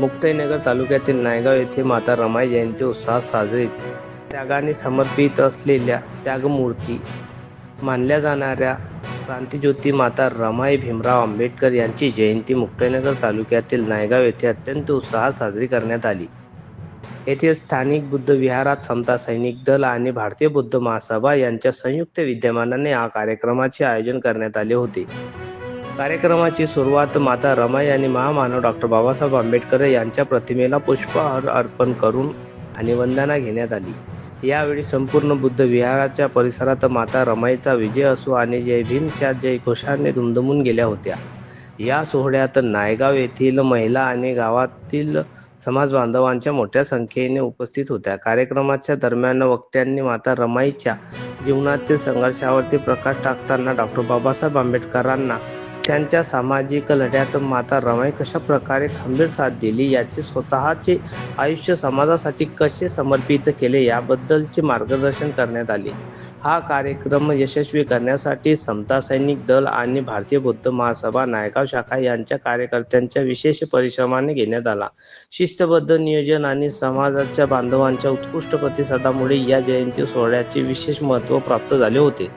मुक्ताईनगर तालुक्यातील नायगाव येथे माता रमाई जयंती उत्साहात साजरी. त्यागाने समर्पित असलेल्या त्यागमूर्ती मानल्या जाणाऱ्या क्रांतिज्योती माता रमाई भीमराव आंबेडकर यांची जयंती मुक्ताईनगर तालुक्यातील नायगाव येथे अत्यंत उत्साहात साजरी करण्यात आली. येथील स्थानिक बुद्ध विहारात समता सैनिक दल आणि भारतीय बुद्ध महासभा यांच्या संयुक्त विद्यमानाने या कार्यक्रमाचे आयोजन करण्यात आले होते. कार्यक्रमाची सुरुवात माता रमाई आणि महामानव डॉ. बाबासाहेब आंबेडकर यांच्या प्रतिमेला पुष्पहार अर्पण करून आणि वंदना घेण्यात आली. यावेळी संपूर्ण बुद्ध विहाराच्या परिसरात माता रमाईचा विजय असो आणि जय भीमच्या जयघोषाने दुमदुमून गेल्या होत्या. या सोहळ्यात नायगाव येथील महिला आणि गावातील समाज बांधवांच्या मोठ्या संख्येने उपस्थित होत्या. कार्यक्रमाच्या दरम्यान वक्त्यांनी माता रमाईच्या जीवनातील संघर्षावरती प्रकाश टाकताना डॉ. बाबासाहेब आंबेडकरांना त्यांच्या सामाजिक लढ्यात माता रमाई कशा प्रकारे खंबीर साथ दिली, याचे स्वतःचे आयुष्य समाजासाठी कसे समर्पित केले याबद्दलचे मार्गदर्शन करण्यात आले. हा कार्यक्रम यशस्वी करण्यासाठी समता सैनिक दल आणि भारतीय बुद्ध महासभा नायगाव शाखा यांच्या कार्यकर्त्यांच्या विशेष परिश्रमाने घेण्यात आला. शिस्तबद्ध नियोजन आणि समाजाच्या बांधवांच्या उत्कृष्ट प्रतिसादामुळे या जयंती सोहळ्याचे विशेष महत्त्व प्राप्त झाले होते.